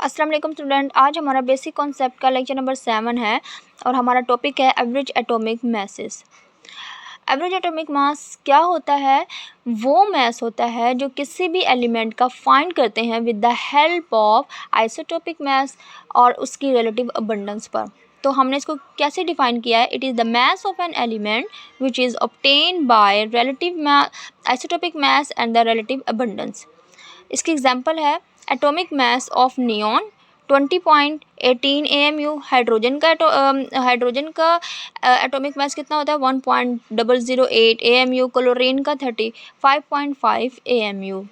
अस्सलाम वालेकुम स्टूडेंट, आज हमारा बेसिक कॉन्सेप्ट का लेक्चर नंबर 7 है और हमारा टॉपिक है average atomic masses. Average atomic mass क्या होता है? वो मास होता है जो किसी भी एलिमेंट का फाइंड करते हैं with the help of isotopic mass और उसकी रिलेटिव अबंडेंस पर। तो हमने इसको कैसे डिफाइन किया है? It is the mass of an element which is obtained by relative isotopic mass and the relative abundance. इसकी एग्जांपल है atomic mass of neon 20.18 AMU। Hydrogen का एटॉमिक मास कितना होता है? 1.008 AMU। क्लोरीन का 35.5 AMU।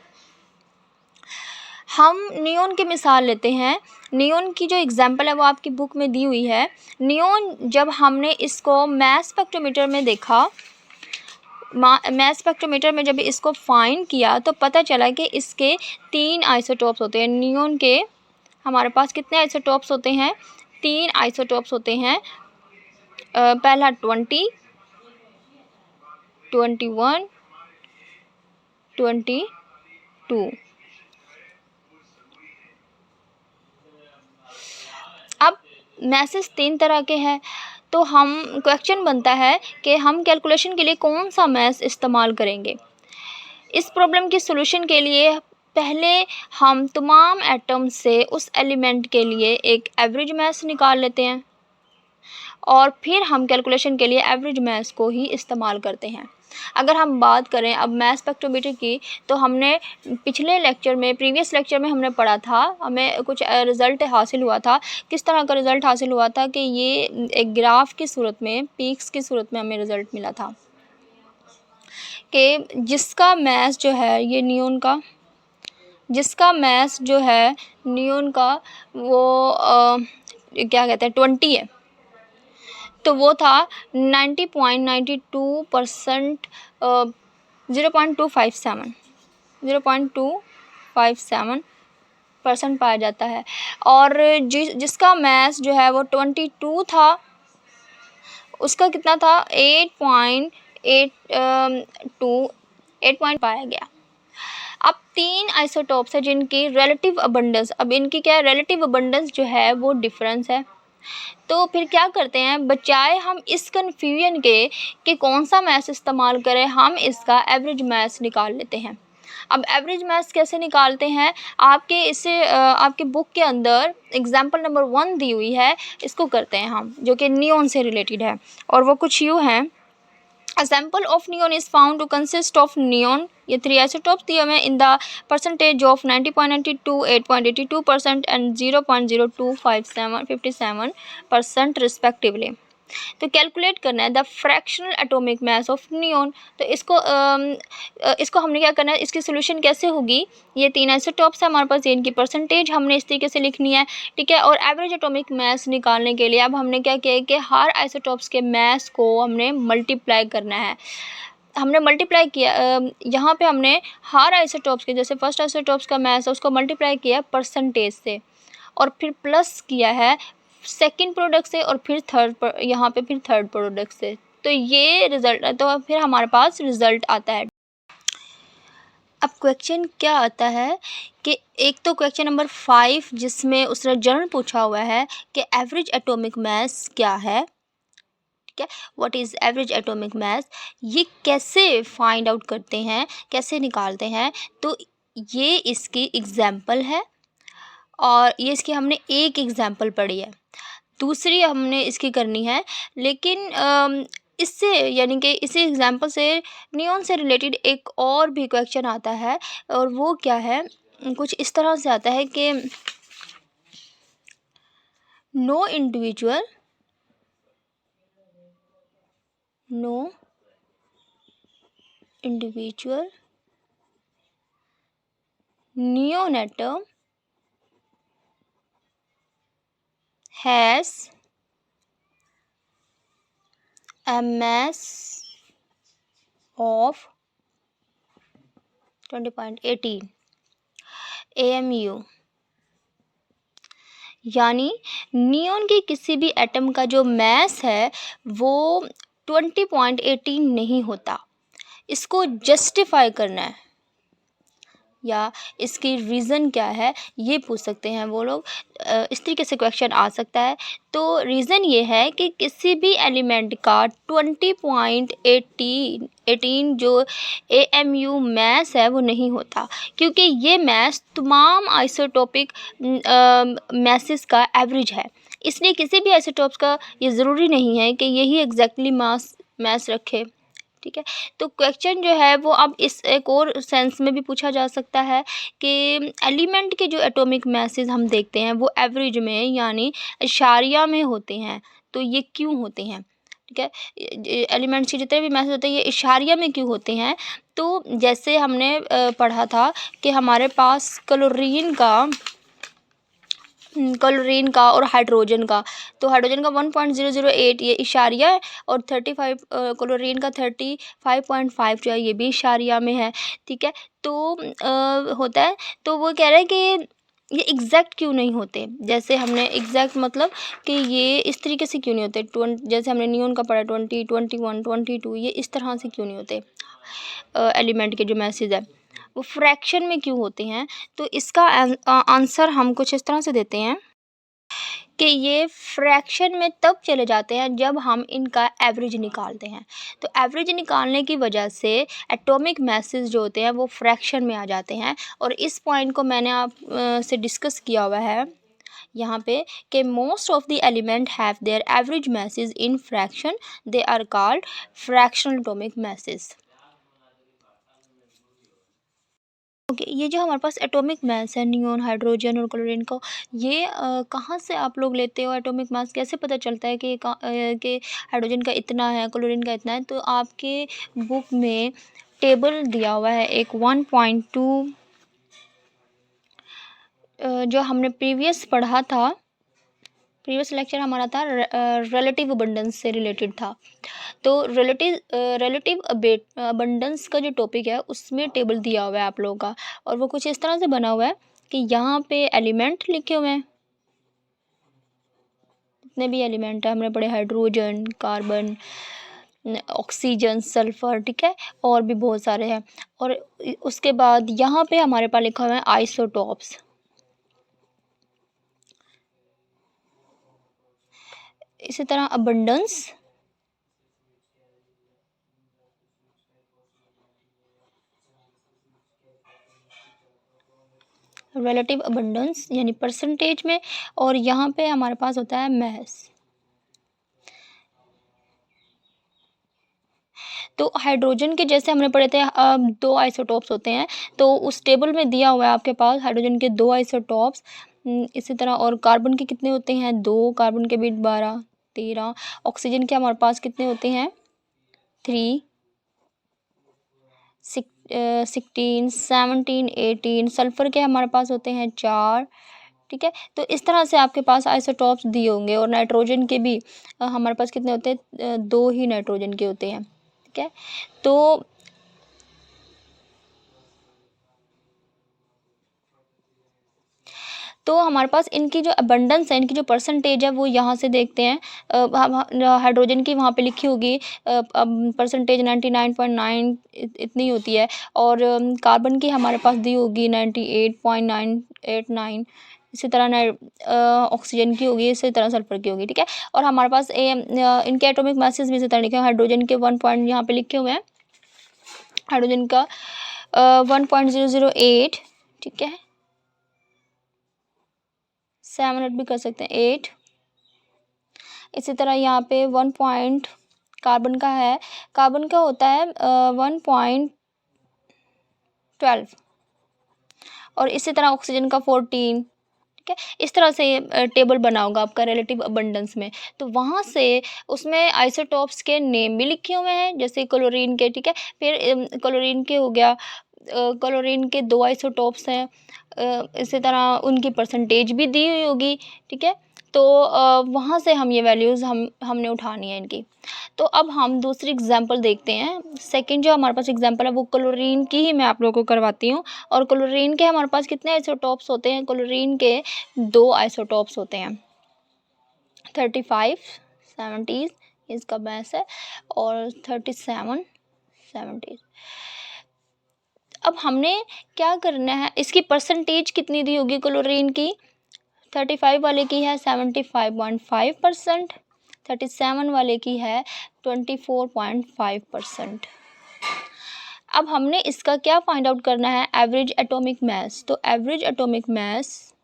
हम नियॉन की मिसाल लेते हैं। नियॉन की जो एग्जांपल है वो आपकी बुक में दी हुई है। नियॉन जब हमने इसको मास स्पेक्ट्रोमीटर में देखा, मास स्पेक्ट्रोमीटर में जब इसको फाइंड किया तो पता चला कि इसके 3 आइसोटोप्स होते हैं। नियॉन के हमारे पास कितने आइसोटोप्स होते हैं? 3 आइसोटोप्स होते हैं। पहला 20, 21, 22। अब मैसेज 3 तरह के हैं, तो हम क्वेश्चन बनता है कि हम कैलकुलेशन के लिए कौन सा मैस इस्तेमाल करेंगे। इस प्रॉब्लम की सॉल्यूशन के लिए पहले हम तमाम एटम से उस एलिमेंट के लिए एक एवरेज मास निकाल लेते हैं और फिर हम कैलकुलेशन के लिए एवरेज मास को ही इस्तेमाल करते हैं। अगर हम बात करें अब मास स्पेक्ट्रोमीटर की, तो हमने पिछले लेक्चर में, प्रीवियस लेक्चर में हमने पढ़ा था, हमें कुछ रिज़ल्ट हासिल हुआ था। किस तरह का रिज़ल्ट हासिल हुआ था कि ये एक ग्राफ की सूरत में, पीक्स की सूरत में हमें रिज़ल्ट मिला था कि जिसका मास जो है ये नियॉन का, जिसका मास जो है नियॉन का वो क्या कहते हैं 20 है, तो वो था 90.92%, 0.257 पाया जाता है। और जिसका मास जो है वो 22 था, उसका कितना था 8 पाया गया। अब 3 आइसोटोप्स है जिनकी रिलेटिव अबंडेंस, अब इनकी क्या है, रिलेटिव अबंडेंस जो है वो डिफरेंस है। तो फिर क्या करते हैं, बचाए हम इस कन्फ्यूजन के कि कौन सा मास इस्तेमाल करें, हम इसका एवरेज मास निकाल लेते हैं। अब एवरेज मास कैसे निकालते हैं? आपके बुक के अंदर एग्जाम्पल नंबर 1 दी हुई है, इसको करते हैं हम, जो कि नियॉन से रिलेटेड है। और वो कुछ यूँ है, A sample of neon is found to consist of neon, ये 3 isotopes दिए हुए in the percentage of 90.92, 8.82% and 0.0257 respectively। तो कैलकुलेट करना है the fractional atomic mass of neon. तो इसको हमने क्या करना है, इसकी सोल्यूशन कैसे होगी? ये 3 आइसोटॉप्स है हमारे पास, ये इनकी परसेंटेज हमने इस तरीके से लिखनी है, ठीक है। और एवरेज एटॉमिक मास निकालने के लिए अब हमने क्या किया कि हर आइसोटॉप्स के मास को हमने मल्टीप्लाई करना है। हमने मल्टीप्लाई किया, यहाँ पे हमने हर आइसोटॉप्स के, जैसे फर्स्ट आइसोटॉप्स का मास है उसको मल्टीप्लाई किया परसेंटेज से, और फिर प्लस किया है सेकंड प्रोडक्ट से, और फिर यहाँ पे फिर थर्ड प्रोडक्ट से। तो ये रिज़ल्ट, तो फिर हमारे पास रिज़ल्ट आता है। अब क्वेश्चन क्या आता है कि एक तो क्वेश्चन नंबर 5 जिसमें उसने जनरल पूछा हुआ है कि एवरेज एटॉमिक मास क्या है, ठीक है, what is average atomic mass, ये कैसे फाइंड आउट करते हैं, कैसे निकालते हैं। तो ये इसकी एग्जाम्पल है, और ये इसकी हमने एक एग्जाम्पल पढ़ी है, दूसरी हमने इसकी करनी है। लेकिन इससे, यानी कि इसी एग्जांपल से नियॉन से रिलेटेड एक और भी क्वेश्चन आता है, और वो क्या है, कुछ इस तरह से आता है कि no individual neon atom has a mass of 20.18 AMU। यानी नियॉन की किसी भी एटम का जो मास है वो 20.18 नहीं होता। इसको जस्टिफाई करना है, या इसकी रीज़न क्या है, ये पूछ सकते हैं वो लोग। इस तरीके से क्वेश्चन आ सकता है। तो रीज़न ये है कि किसी भी एलिमेंट का 20.18 जो AMU मास है वो नहीं होता, क्योंकि ये मास तमाम आइसोटोपिक मासेस का एवरेज है। इसलिए किसी भी आइसोटोप्स का ये ज़रूरी नहीं है कि यही एग्जैक्टली मास रखे। ठीक है। तो क्वेश्चन जो है वो अब इस एक और सेंस में भी पूछा जा सकता है कि एलिमेंट के जो एटॉमिक मासेस हम देखते हैं वो एवरेज में यानी इशारिया में होते हैं। तो ये क्यों होते हैं? ठीक है। एलिमेंट्स के जितने भी मासेस होते हैं ये इशारिया में क्यों होते हैं? तो जैसे हमने पढ़ा था कि हमारे पास क्लोरीन का और हाइड्रोजन का, तो हाइड्रोजन का 1.008 ये इशारिया है, और 35 क्लोरीन का 35.5 जो है ये भी इशारिया में है। ठीक है। तो होता है, तो वो कह रहे हैं कि ये एग्जैक्ट क्यों नहीं होते। जैसे हमने एग्जैक्ट मतलब कि ये इस तरीके से क्यों नहीं होते, जैसे हमने नियॉन का पढ़ा 20, 21, 22, ये इस तरह से क्यों नहीं होते एलिमेंट के जो मैसेज है वो फ्रैक्शन में क्यों होते हैं। तो इसका आंसर हम कुछ इस तरह से देते हैं कि ये फ्रैक्शन में तब चले जाते हैं जब हम इनका एवरेज निकालते हैं। तो एवरेज निकालने की वजह से एटॉमिक मैसेज जो होते हैं वो फ्रैक्शन में आ जाते हैं। और इस पॉइंट को मैंने आप से डिस्कस किया हुआ है यहाँ पे कि most of the element have their average masses in fraction, they are called fractional atomic masses. Okay, ये जो हमारे पास एटॉमिक मास है नियॉन, हाइड्रोजन और क्लोरीन का, ये कहाँ से आप लोग लेते हो? एटॉमिक मास कैसे पता चलता है कि हाइड्रोजन का इतना है, क्लोरीन का इतना है? तो आपके बुक में टेबल दिया हुआ है एक 1.2 जो हमने प्रीवियस पढ़ा था। प्रीवियस लेक्चर हमारा था रिलेटिव अबंडेंस से रिलेटेड था। तो रिलेटिव अबंडेंस का जो टॉपिक है उसमें टेबल दिया हुआ है आप लोगों का, और वो कुछ इस तरह से बना हुआ है कि यहाँ पे एलिमेंट लिखे हुए हैं, जितने भी एलिमेंट है हमने पढ़े, हाइड्रोजन, कार्बन, ऑक्सीजन, सल्फर, ठीक है, और भी बहुत सारे हैं। और उसके बाद यहाँ पे हमारे पास लिखा हुआ है आइसोटॉप्स। इसी तरह अबंडेंस, रिलेटिव अबंडेंस यानी परसेंटेज में, और यहाँ पे हमारे पास होता है मैस। तो हाइड्रोजन के जैसे हमने पढ़े थे दो आइसोटॉप्स होते हैं, तो उस टेबल में दिया हुआ है आपके पास हाइड्रोजन के दो आइसोटॉप्स। इसी तरह और कार्बन के कितने होते हैं? दो, कार्बन के भी 12, 13। ऑक्सीजन के हमारे पास कितने होते हैं? 3, 16, 17, 18। सल्फर के हमारे पास होते हैं 4। ठीक है। तो इस तरह से आपके पास आइसोटॉप्स दिए होंगे। और नाइट्रोजन के भी हमारे पास कितने होते हैं? 2 ही नाइट्रोजन के होते हैं। ठीक है। तो हमारे पास इनकी जो अबंडेंस है, इनकी जो परसेंटेज है वो यहाँ से देखते हैं। हाइड्रोजन की वहाँ पे लिखी होगी परसेंटेज 99.9 इतनी होती है, और कार्बन की हमारे पास दी होगी 98.989। इसी तरह ऑक्सीजन की होगी, इसी तरह सल्फर की होगी। ठीक है। और हमारे पास इनके एटॉमिक मासेस भी इसी तरह लिखे हैं। हाइड्रोजन के 1 पॉइंट यहाँ पे लिखे हुए हैं, हाइड्रोजन का 1.008। ठीक है, 7 ऐड भी कर सकते हैं, 8। इसी तरह यहाँ पे 1 पॉइंट कार्बन का है, कार्बन का होता है 1.12। और इसी तरह ऑक्सीजन का 14। ठीक है। इस तरह से ये टेबल बना होगा आपका रिलेटिव अबंडेंस में। तो वहाँ से उसमें आइसोटॉप्स के नेम भी लिखे हुए हैं, जैसे क्लोरीन के। ठीक है। फिर क्लोरीन के हो गया, क्लोरीन के 2 आइसोटॉप्स हैं। इसी तरह उनकी परसेंटेज भी दी हुई होगी। ठीक है। तो वहाँ से हम ये वैल्यूज़ हमने उठानी है इनकी। तो अब हम दूसरी एग्जांपल देखते हैं। सेकंड जो हमारे पास एग्जांपल है वो क्लोरीन की ही मैं आप लोगों को करवाती हूँ। और क्लोरीन के हमारे पास कितने आइसोटॉप्स होते हैं? क्लोरीन के 2 आइसोटॉप्स होते हैं, 35, 70 इसका मास है, और 37, 70। अब हमने क्या करना है, इसकी परसेंटेज कितनी दी होगी क्लोरीन की, 35 वाले की है 75.5%, 37 वाले की है 24.5%। अब हमने इसका क्या फाइंड आउट करना है, एवरेज एटॉमिक मास। तो एवरेज एटॉमिक मास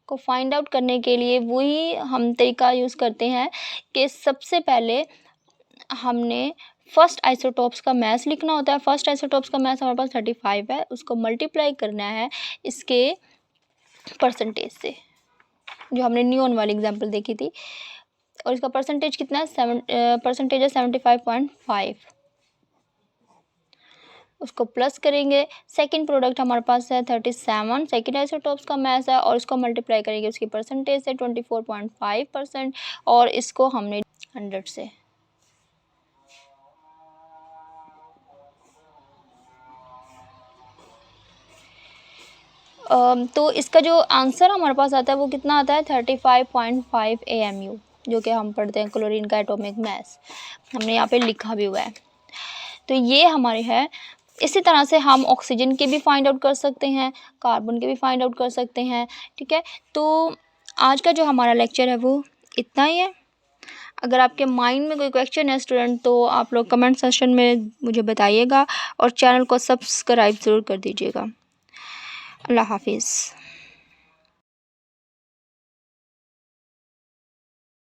को फाइंड आउट करने के लिए वही हम तरीका यूज़ करते हैं कि सबसे पहले हमने फर्स्ट आइसोटॉप्स का मास लिखना होता है। फर्स्ट आइसोटॉप्स का मास हमारे पास 35 है, उसको मल्टीप्लाई करना है इसके परसेंटेज से, जो हमने नियॉन वाली एग्जांपल देखी थी, और इसका परसेंटेज कितना है, परसेंटेज है 75.5। उसको प्लस करेंगे, सेकंड प्रोडक्ट हमारे पास है 37, सेकंड आइसोटॉप्स का मास है, और इसको मल्टीप्लाई करेंगे उसकी परसेंटेज से 24.5%, और इसको हमने 100 से। तो इसका जो आंसर हमारे पास आता है वो कितना आता है, 35.5 AMU, जो कि हम पढ़ते हैं क्लोरीन का एटॉमिक मास, हमने यहाँ पे लिखा भी हुआ है। तो ये हमारे है। इसी तरह से हम ऑक्सीजन के भी फाइंड आउट कर सकते हैं, कार्बन के भी फाइंड आउट कर सकते हैं। ठीक है, तो आज का जो हमारा लेक्चर है वो इतना ही है। अगर आपके माइंड में कोई क्वेश्चन है स्टूडेंट, तो आप लोग कमेंट सेक्शन में मुझे बताइएगा, और चैनल को सब्सक्राइब ज़रूर कर दीजिएगा। अल्लाह हाफिज़।